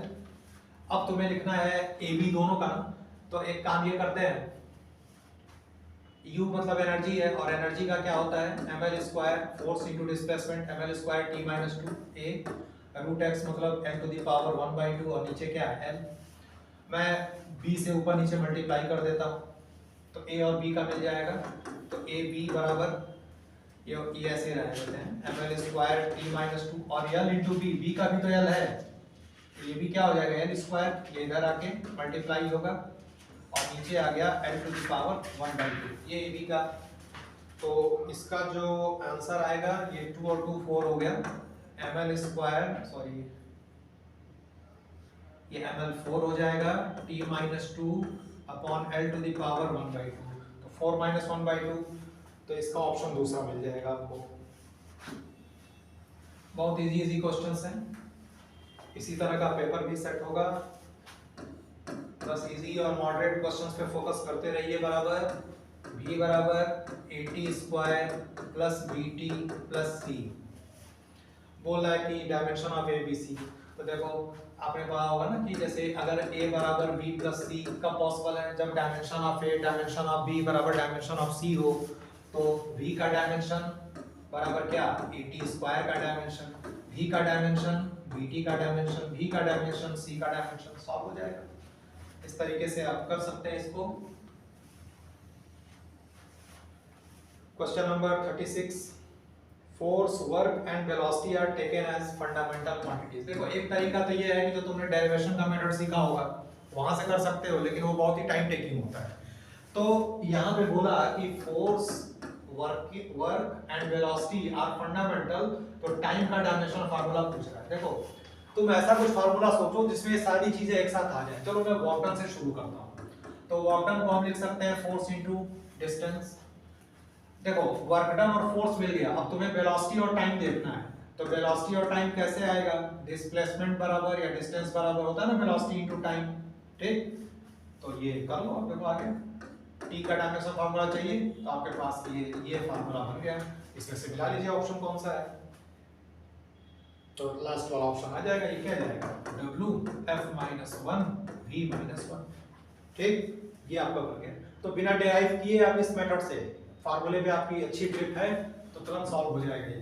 अब तुम्हें लिखना है a b दोनों का, तो एक काम ये करते हैं, U मतलब एनर्जी है, और एनर्जी का क्या होता है ml square, force into displacement ml square t-2 a root x मतलब n टू द पावर 1/2, और नीचे क्या है l। मैं b से ऊपर नीचे मल्टीप्लाई कर देता हूं, तो a और b का मिल जाएगा, तो a b बराबर ये ऐसे रह जाते हैं ml स्क्वायर t-2 और l इनटू b, b का भी तो l है, तो ये भी क्या हो जाएगा l स्क्वायर, ये इधर आके मल्टीप्लाई होगा, और नीचे आ गया l टू द पावर 1/2, ये ab का। तो इसका जो आंसर आएगा, ये 2 और 2 4 हो गया, ml स्क्वायर सॉरी ये ml 4 हो जाएगा, t-2 upon l to the power 1/2, तो 4 - 1/2, तो इसका ऑप्शन दूसरा मिल जाएगा आपको। बहुत इजी क्वेश्चंस हैं, इसी तरह का पेपर भी सेट होगा, बस इजी और मॉडरेट क्वेश्चंस पे फोकस करते रहिए। बराबर v बराबर at square plus bt plus c, बोल रहा है कि डायमेंशन ऑफ abc, तो देखो आपने पढ़ा होगा ना कि जैसे अगर a बराबर b प्लस c कब पॉसिबल है, जब dimension of a dimension of b बराबर डायमेंशन ऑफ c हो, तो v का डायमेंशन बराबर क्या, at स्क्वायर का डायमेंशन, v का डायमेंशन bt का डायमेंशन, v का डायमेंशन c का डायमेंशन, सॉल्व हो जाएगा। इस तरीके से आप कर सकते हैं इसको। Question number 36, force work and velocity are taken as fundamental quantities. देखो एक तरीका तो ये है कि जो तुमने डेरिवेशन का मेथड सीखा होगा वहां से कर सकते हो, लेकिन वो बहुत ही टाइम टेकिंग होता है। तो यहाँ पे बोला कि force work and velocity are fundamental, तो टाइम का डायमेंशन फार्मूला पूछ रहा है। देखो तुम ऐसा कुछ फार्मूला सोचो जिसमें सारी चीजें एक साथ आ जाए। चलो मैं वर्क डन से शुरू करता हूँ, तो वर्क डन को हम लिख सकते हैं फोर्स इनटू डिस्टेंस। देखो वर्क डन और फोर्स मिल गया, अब तुम्हें वेलोसिटी और टाइम देखना है, तो वेलोसिटी और टाइम कैसे आएगा, डिस्प्लेसमेंट बराबर या डिस्टेंस बराबर होता है ना वेलोसिटी इनटू टाइम, ठीक। तो ये कर लो, अब देखो आगे t का डायमेंशन फार्मूला चाहिए, तो आपके पास ये फार्मूला बन गया, इसमें से मिला लीजिए ऑप्शन कौन सा है, तो लास्ट वाला ऑप्शन आ जाएगा, ये क्या जाएगा w f-1 v-1, ठीक। ये आपका बन गया। तो बिना डेराइव किए आप इस मेथड से फार्मूले पे आपकी अच्छी ट्रिक है तो तुरंत सॉल्व हो जाएगा ये।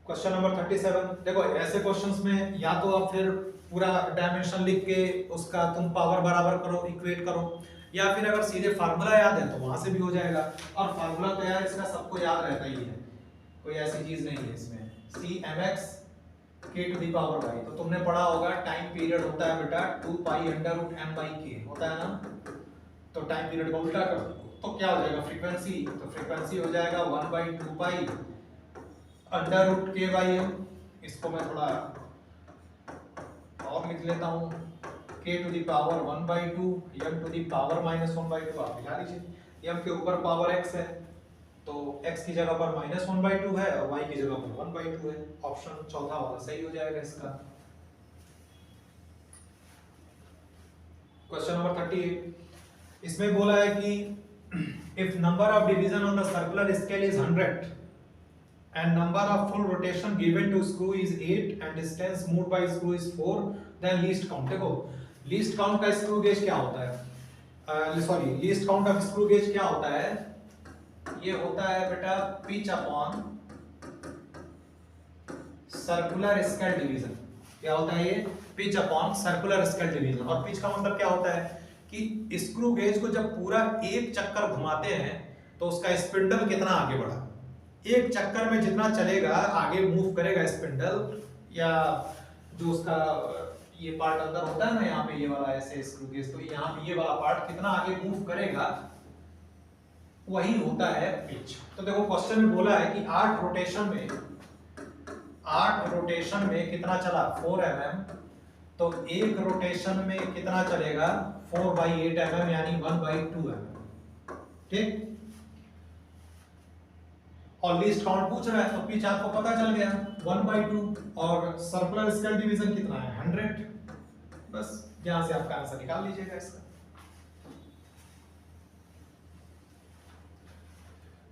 क्वेश्चन नंबर 37, देखो ऐसे क्वेश्चंस में या तो आप फिर पूरा डायमेंशन लिख के उसका तुम पावर बराबर करो, इक्वेट करो, या फिर अगर सीधे फार्मूला याद है तो वहां से भी हो जाएगा। और फार्मूला तो यार इसका सबको याद रहता ही है, कोई ऐसी चीज नहीं है इसमें, c mx k to the power y। तो तुमने पढ़ा होगा टाइम पीरियड होता है बेटा 2 पाई अंडर रूट m/k होता है ना, तो टाइम पीरियड को उल्टा कर दो, तो क्या हो जाएगा फ्रीक्वेंसी, तो फ्रीक्वेंसी हो जाएगा 1/2 pi under root k by m. इसको मैं थोड़ा और लिख लेता हूँ, k to the power 1/2 m to the power -1/2 आप मिला लीजिए। m के ऊपर पावर x है तो x की जगह पर -1/2 है और y की जगह पर 1/2 है। ऑप्शन चौथा वाला सही हो जाएगा इसका। क्वेश्चन नंबर 38, इसमें बोला है कि if number of division on the circular scale is 100 and number of full rotation given to screw is 8 and distance moved by screw is 4, then least count। देखो least count का screw gauge क्या होता है, sorry least count of screw gauge क्या होता है, ये होता है बेटा pitch upon circular scale division. क्या होता है ये, pitch upon circular scale division. और पिच का मतलब क्या होता है कि स्क्रू गेज को जब पूरा एक चक्कर घुमाते हैं तो उसका स्पिंडल कितना आगे बढ़ा, एक चक्कर में जितना चलेगा आगे मूव करेगा स्पिंडल, या जो उसका ये पार्ट अंदर होता है ना यहाँ पे ये वाला ऐसे स्क्रू गेज, तो यहाँ पे ये वाला पार्ट कितना आगे मूव करेगा वही होता है पिच। तो देखो क्वेश्चन में बोला है कि 8 रोटेशन में कितना चला 4 mm, तो एक रोटेशन में कितना चलेगा 4/8 mm यानी 1/2 mm। ठीक, और लीस्ट काउंट पूछ रहा है तो पिच आपको पता चल गया 1/2 और सर्कुलर स्केल डिवीजन कितना है 100। बस यहां से आपका आंसर निकाल लीजिएगा इसका।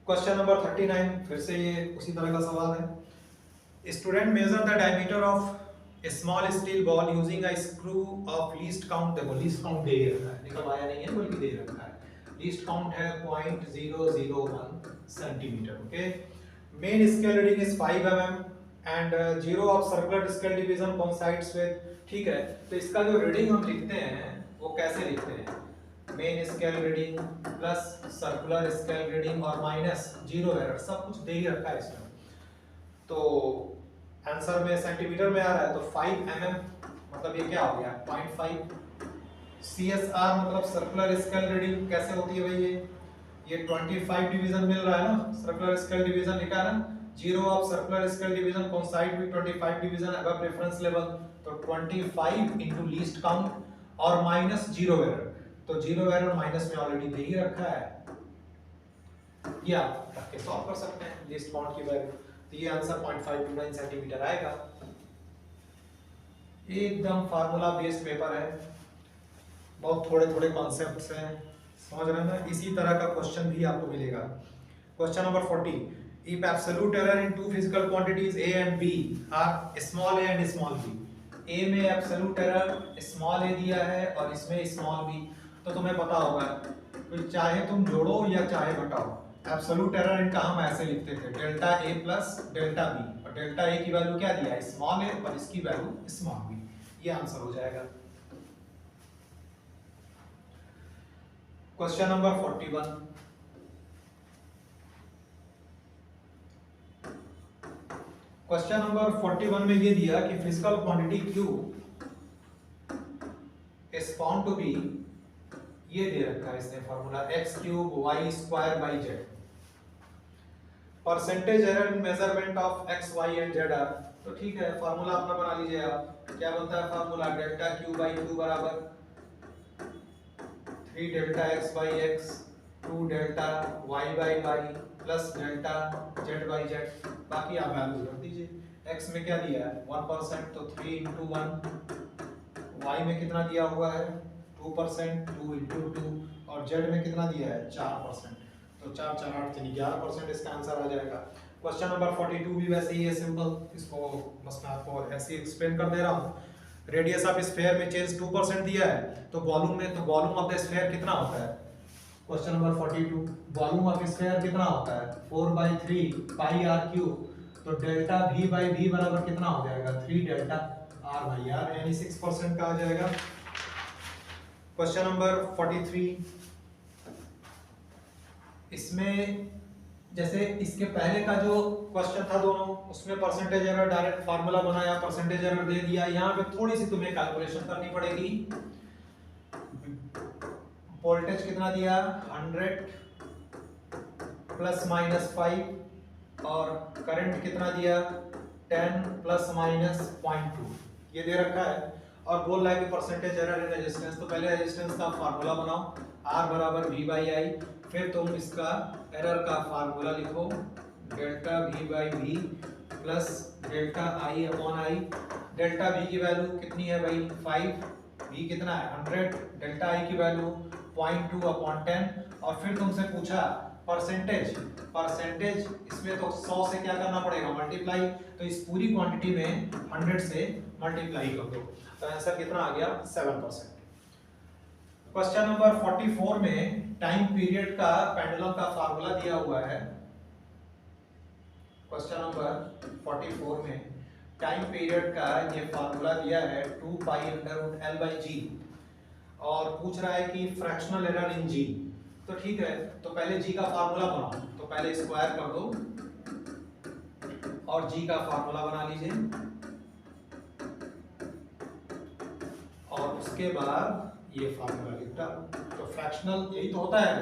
क्वेश्चन नंबर 39, फिर से ये उसी तरह का सवाल है। Student measure the diameter of A small steel ball using a screw of least count. देखो लीस्ट काउंट दे रखा है, निकलवाया नहीं है बल्कि दे रखा है। लीस्ट काउंट है 0.001 centimetre. Okay, main scale reading is 5 mm and zero of circular scale division coincides with. ठीक है, तो इसका जो रीडिंग हम लिखते हैं वो कैसे लिखते हैं, main scale reading plus circular scale reading और माइनस जीरो एरर, सब कुछ दे ही रखा है इसमें। तो आंसर में सेंटीमीटर में आ रहा है तो 5 mm मतलब ये क्या हो गया 0.5। CSR मतलब सर्कुलर स्केल रीडिंग कैसे होती है भाई, ये 25 डिवीजन मिल रहा है ना, सर्कुलर स्केल डिवीजन लिखा है ना, zero of circular scale division coincide with 25 division above reference level, तो 25 इनटू लीस्ट काउंट और माइनस जीरो एरर, तो जीरो एरर माइनस में ऑलरेडी दे ही रखा है, ये आप रख के सॉल्व कर सकते हैं लीस्ट काउंट की वैल्यू। तो ये आंसर 0.529 सेंटीमीटर आएगा। एकदम फार्मूला बेस्ड पेपर है, बहुत थोड़े थोड़े कॉन्सेप्ट्स हैं, समझ रहे हैं ना। इसी तरह का क्वेश्चन भी आपको मिलेगा। Question number 40, if absolute error in two physical quantities A and B are small A and small B. A में एब्सोल्यूट एरर स्मॉल ए दिया है और इसमें स्मॉल बी, तो तुम्हें पता होगा तो चाहे तुम जोड़ो या चाहे घटाओ, एब्सोल्यूट एरर इनका हम ऐसे लिखते थे delta A plus delta B, और डेल्टा ए की वैल्यू क्या दिया है स्मॉल ए और इसकी वैल्यू स्मॉल बी, ये आंसर हो जाएगा। क्वेश्चन नंबर 41, क्वेश्चन नंबर 41 में ये दिया कि physical quantity Q is found to be, ये दे रखा है इसने formula x³ y² z। Percentage error in measurement of x y and z are, तो ठीक है फॉर्मूला अपना बना लीजिए आप। क्या बनता है फॉर्मूला, डेल्टा Q/Q बराबर 3 delta x/x 2 delta y/y plus delta z/z, बाकी आप वैल्यू रख दीजिए। x में क्या दिया है 1%, तो 3 into 1, y में कितना दिया हुआ है 2%, 2 into 2, और z में कितना दिया है 4%, तो 4 4 8 यानी 11% इसका आंसर आ जाएगा। क्वेश्चन नंबर 42 भी वैसे ही है सिंपल, इसको बस मैं आपको ऐसे ही एक्सप्लेन कर दे रहा हूँ। रेडियस ऑफ स्फीयर में चेंज 2% दिया है, तो वॉल्यूम में, तो वॉल्यूम ऑफ द स्फीयर कितना होता है, question number 42 volume of sphere कितना होता है 4/3 पाई आर क्यूब, तो डेल्टा V/V बराबर कितना हो जाएगा 3 डेल्टा R/R, यानी 6% का आ जाएगा। क्वेश्चन नंबर 43, इसमें जैसे इसके पहले का जो क्वेश्चन था दोनों, उसमें परसेंटेज एरर डायरेक्ट फार्मूला बनाया, परसेंटेज एरर दे दिया, यहाँ पे थोड़ी सी तुम्हें कैलकुलेशन करनी पड़ेगी। वोल्टेज कितना दिया 100 प्लस माइनस 5 और करंट कितना दिया 10 प्लस माइनस 0.2 ये दे रखा है और बोल रहा है कि परसेंटेज एरर इन रेजिस्टेंस। तो पहले रेजिस्टेंस का फार्मूला बनाओ R बराबर V बाई आई, फिर तुम इसका एरर का फार्मूला लिखो delta V by v plus delta I upon I. Delta V की वैल्यू कितनी है भाई 5, V कितना है 100, डेल्टा आई की वैल्यू 0.2 अपॉन 10 और फिर तुमसे पूछा परसेंटेज। परसेंटेज इसमें तो 100 से क्या करना पड़ेगा मल्टीप्लाई, तो इस पूरी क्वांटिटी में 100 से मल्टीप्लाई कर दो तो आंसर कितना आ गया 7%। क्वेश्चन नंबर 44 में टाइम पीरियड का पेंडुलम का फार्मूला दिया हुआ है। क्वेश्चन नंबर 44 में टाइम पीरियड का ये फार्मूला दिया है 2 pi under root L by G और पूछ रहा है कि फ्रैक्शनल एरर इन जी। तो ठीक है, तो पहले जी का फार्मूला बनाओ, तो पहले स्क्वायर कर दो और जी का फार्मूला बना लीजिए और उसके बाद ये फार्मूला लिख डालो। तो फ्रैक्शनल यही तो होता है,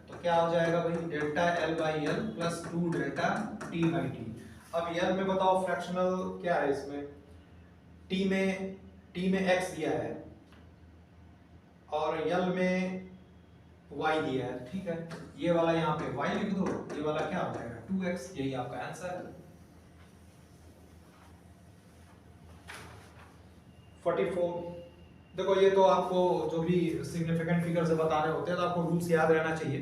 तो क्या हो जाएगा भाई delta L by L plus 2 delta T by T. अब एल में बताओ फ्रैक्शनल क्या है इसमें, टी में एक्स दिया है और यल में y दिया है, ठीक है। ये वाला यहाँ पे y लिख दो, ये वाला क्या हो जाएगा 2x, यही आपका आंसर है। 44 देखो ये तो आपको जो भी सिग्निफिकेंट फिगर से बताने होते हैं तो आपको रूल्स याद रहना चाहिए।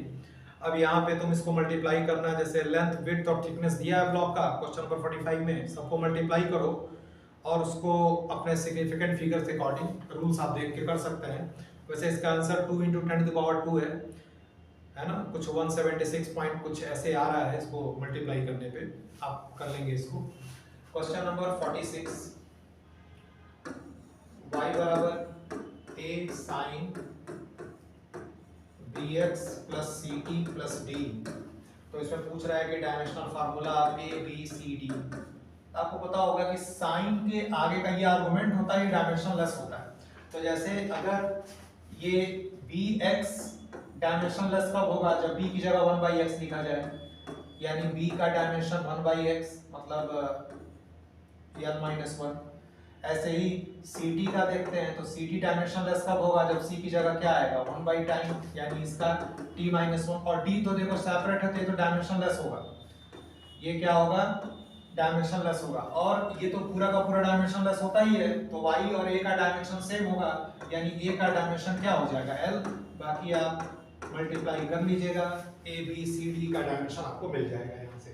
अब यहाँ पे तुम इसको मल्टीप्लाई करना, जैसे लेंथ विड्थ और थिकनेस दिया है ब्लॉक का क्वेश्चन नंबर 45 में, सबको मल्टीप्लाई करो और उसको अपने सिग्निफिकेंट फिगर के अकॉर्डिंग रूल्स आप देख के कर सकते हैं। वैसे इसका आंसर 2 × 10⁻² है ना, कुछ 176 पॉइंट कुछ ऐसे आ रहा है, इसको मल्टीप्लाई करने पे आप कर लेंगे इसको। क्वेश्चन नंबर 46 y बराबर a sin bx plus ct plus d। तो इसमें पूछ रहा है कि dimensional formula a b c d। आपको पता होगा कि साइन के आगे का ये आर्गुमेंट होता है, डायमेंशनलेस होता है। तो जैसे अगर ये bx डायमेंशनलेस कब होगा, जब b की जगह 1/x लिखा जाए, यानी b का डायमेंशन 1/x मतलब n-1। ऐसे ही ct का देखते हैं, तो ct डायमेंशनलेस कब होगा, जब c की जगह क्या आएगा 1/टाइम, यानी इसका t-1। और d तो देखो सेपरेट है तो ये तो डायमेंशनलेस होगा, ये क्या होगा डायमेंशनलेस होगा। और ये तो पूरा का पूरा डायमेंशनलेस होता ही है, तो y और a का डायमेंशन सेम होगा, यानी a का डायमेंशन क्या हो जाएगा l, बाकी आप मल्टीप्लाई कर लीजिएगा, a b c d का डायमेंशन आपको मिल जाएगा यहाँ से,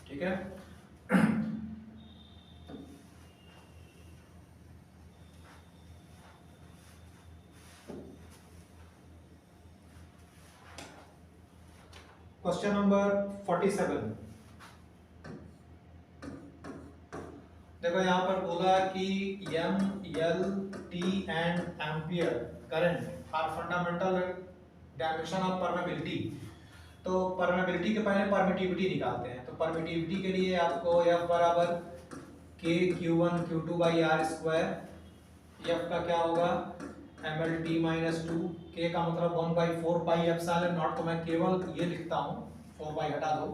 ठीक है। क्वेश्चन नंबर 47 देखो यहाँ पर बोला कि m l t and ampere current are fundamental dimension of permeability. तो परमेबिलिटी के पहले परमिटिविटी निकालते हैं। तो परमिटिविटी के लिए आपको f बराबर k q1 q2 by r square, f का क्या होगा mlt-2, k का मतलब 1/4 पाई एप्सिलॉन नॉट, तो मैं केवल ये लिखता हूँ, 4 पाई हटा दो।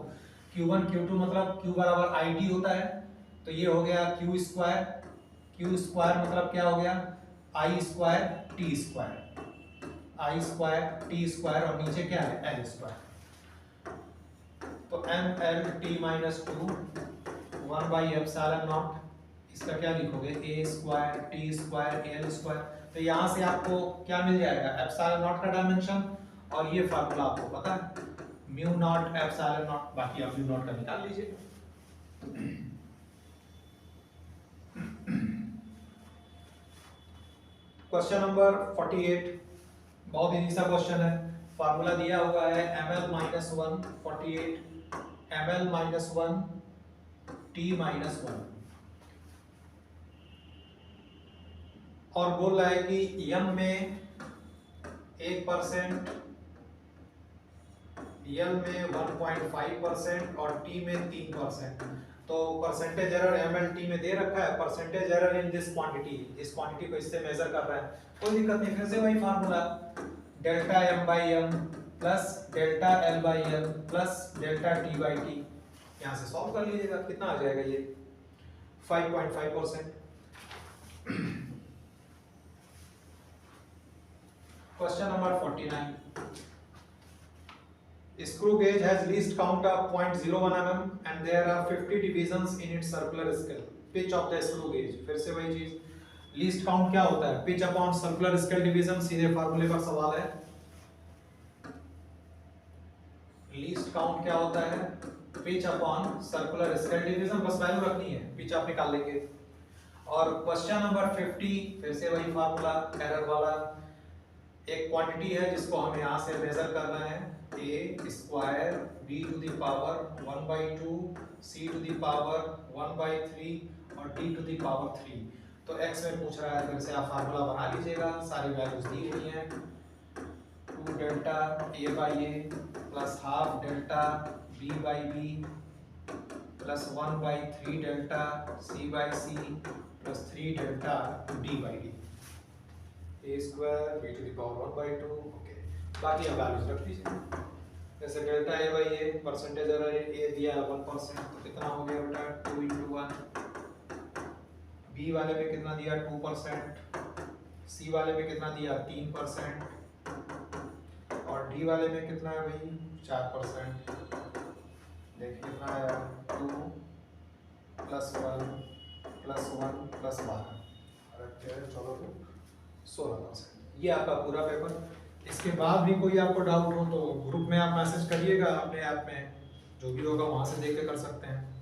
q1 q2 मतलब q बराबर it होता है, तो ये हो गया q स्क्वायर, q स्क्वायर मतलब क्या हो गया i square t square, i square t square और नीचे क्या है l स्क्वायर। तो mlt-2 1/ε0, इसका क्या लिखोगे a square t square l square. तो यहाँ से आपको क्या मिल जाएगा ε0 का डायमेंशन, और ये फार्मूला आपको पता है μ0 ε0, बाकी आप μ0 का निकाल लीजिए। क्वेश्चन नंबर 48 बहुत इजी सा क्वेश्चन है। फार्मूला दिया हुआ है ml-1 48 ml-1 t-1 और बोल रहा है कि m में 1%, l में 1.5% और t में 3%। तो परसेंटेज एरर mlt में दे रखा है, percentage error in this quantity, इस क्वांटिटी को इससे मेजर कर रहा है, कोई दिक्कत नहीं। फिर से वही formula delta m by m plus delta L by L plus delta T by T. यहाँ से सॉल्व कर लीजिएगा, कितना आ जाएगा ये 5.5%। Question number 49, screw gauge has least count of 0.01 mm and there are 50 divisions in its circular scale. Pitch of the screw gauge, फिर से वही चीज, लीस्ट काउंट क्या होता है, pitch upon circular scale division, सीधे फार्मूले पर सवाल है। लीस्ट काउंट क्या होता है, pitch upon circular scale division, बस वैल्यू रखनी है, पिच आप निकाल लेंगे। और क्वेश्चन नंबर 50, फिर से वही फार्मूला एरर वाला, एक क्वांटिटी है जिसको हमें यहाँ से मेजर करना है, a square b to the power 1/2 c to the power 1/3 और d टू द पावर 3। तो x में पूछ रहा है, फिर से आप फार्मूला बना लीजिएगा, सारी वैल्यूज दी हुई हैं, 2 delta a by a plus half delta b by b plus 1/3 delta c by c plus 3 delta d by d, a square b to the power 1/2। Okay, बाकी आप वैल्यूज रख दीजिए। जैसे delta a by a, percentage अगर a दिया 1%, तो कितना हो गया बेटा 2 × 1। b वाले में कितना दिया 2%, c वाले में कितना दिया 3% और d वाले में कितना है भाई 4%। देखिए कितना आया 2 + 1 + 1 + 12, चलो 16%। ये आपका पूरा पेपर। इसके बाद भी कोई आपको डाउट हो तो ग्रुप में आप मैसेज करिएगा, अपने ऐप में जो भी होगा वहाँ से देख के कर सकते हैं।